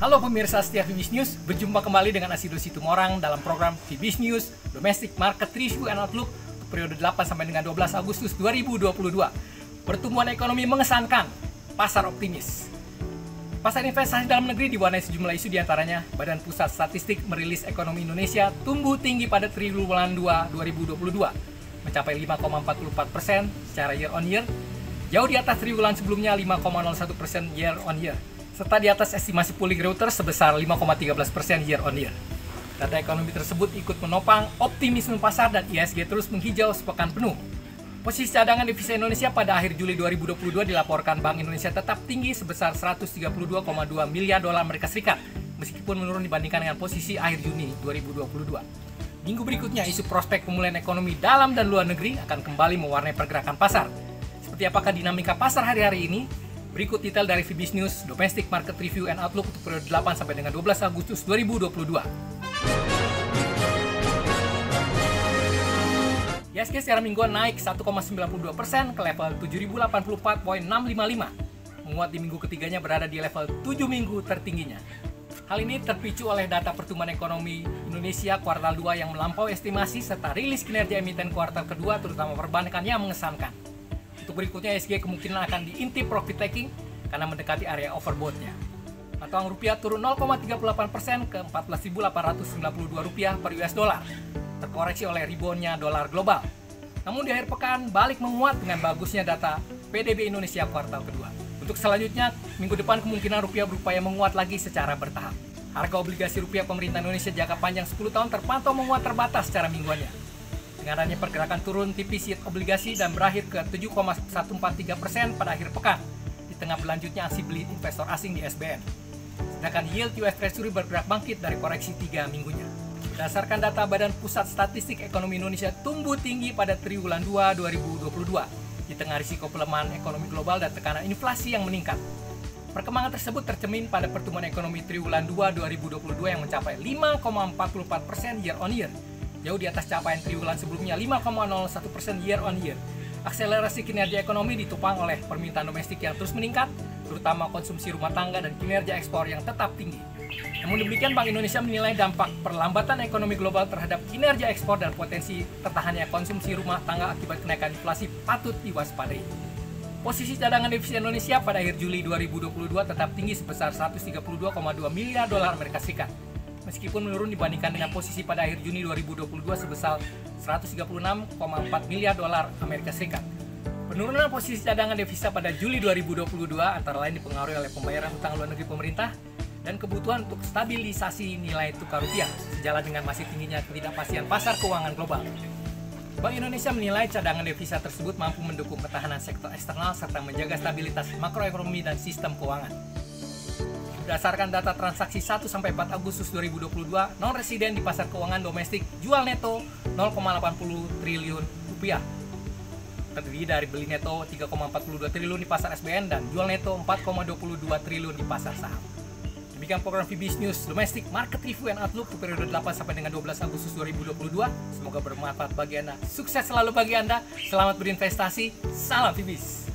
Halo pemirsa setia Fibis News, berjumpa kembali dengan Asido Situmorang dalam program Fibis News Domestic Market Review and Outlook periode 8 sampai dengan 12 Agustus 2022. Pertumbuhan ekonomi mengesankan, pasar optimis. Pasar investasi dalam negeri diwarnai sejumlah isu, diantaranya Badan Pusat Statistik merilis ekonomi Indonesia tumbuh tinggi pada triwulan 2 2022, mencapai 5,44% secara year on year, jauh di atas triwulan sebelumnya 5,01% year on year, serta di atas estimasi pooling Reuters sebesar 5,13% year on year. Data ekonomi tersebut ikut menopang optimisme pasar dan IHSG terus menghijau sepekan penuh. Posisi cadangan devisa Indonesia pada akhir Juli 2022 dilaporkan Bank Indonesia tetap tinggi sebesar 132,2 miliar dolar Amerika Serikat, meskipun menurun dibandingkan dengan posisi akhir Juni 2022. Minggu berikutnya, isu prospek pemulihan ekonomi dalam dan luar negeri akan kembali mewarnai pergerakan pasar. Seperti apakah dinamika pasar hari-hari ini? Berikut detail dari Fibis News Domestic Market Review and Outlook untuk periode 8 sampai dengan 12 Agustus 2022. IHSG secara mingguan naik 1,92% ke level 7.084.655. Menguat di minggu ketiganya berada di level 7 minggu tertingginya. Hal ini terpicu oleh data pertumbuhan ekonomi Indonesia kuartal 2 yang melampaui estimasi serta rilis kinerja emiten kuartal kedua terutama perbankan yang mengesankan. Untuk berikutnya, IHSG kemungkinan akan diintip profit taking karena mendekati area overbought-nya. Uang rupiah turun 0,38% ke Rp14.892 per US dollar, terkoreksi oleh reboundnya dolar global. Namun di akhir pekan balik menguat dengan bagusnya data PDB Indonesia kuartal kedua. Untuk selanjutnya, minggu depan kemungkinan rupiah berupaya menguat lagi secara bertahap. Harga obligasi rupiah pemerintah Indonesia jangka panjang 10 tahun terpantau menguat terbatas secara mingguannya. Dengan adanya pergerakan turun tipis yield obligasi dan berakhir ke 7,143% pada akhir pekan, di tengah berlanjutnya aksi beli investor asing di SBN. Sedangkan yield US Treasury bergerak bangkit dari koreksi 3 minggunya. Berdasarkan data Badan Pusat Statistik Ekonomi Indonesia tumbuh tinggi pada triwulan 2 2022, di tengah risiko pelemahan ekonomi global dan tekanan inflasi yang meningkat. Perkembangan tersebut tercermin pada pertumbuhan ekonomi triwulan 2 2022 yang mencapai 5,44% year on year, jauh di atas capaian triwulan sebelumnya 5,01% year on year. Akselerasi kinerja ekonomi ditopang oleh permintaan domestik yang terus meningkat, terutama konsumsi rumah tangga dan kinerja ekspor yang tetap tinggi. Namun demikian, Bank Indonesia menilai dampak perlambatan ekonomi global terhadap kinerja ekspor dan potensi tertahannya konsumsi rumah tangga akibat kenaikan inflasi patut diwaspadai. Posisi cadangan devisa Indonesia pada akhir Juli 2022 tetap tinggi sebesar 132,2 miliar dolar Amerika Serikat. Meskipun menurun dibandingkan dengan posisi pada akhir Juni 2022 sebesar 136,4 miliar dolar Amerika Serikat. Penurunan posisi cadangan devisa pada Juli 2022 antara lain dipengaruhi oleh pembayaran hutang luar negeri pemerintah dan kebutuhan untuk stabilisasi nilai tukar rupiah, sejalan dengan masih tingginya ketidakpastian pasar keuangan global. Bank Indonesia menilai cadangan devisa tersebut mampu mendukung ketahanan sektor eksternal serta menjaga stabilitas makroekonomi dan sistem keuangan. Berdasarkan data transaksi 1-4 Agustus 2022, non-residen di pasar keuangan domestik jual neto 0,80 triliun rupiah. Terdiri dari beli neto 3,42 triliun di pasar SBN dan jual neto 4,22 triliun di pasar saham. Demikian program Fibis News Domestic Market Review and Outlook untuk periode 8 sampai dengan 12 Agustus 2022. Semoga bermanfaat bagi Anda. Sukses selalu bagi Anda. Selamat berinvestasi. Salam Fibis.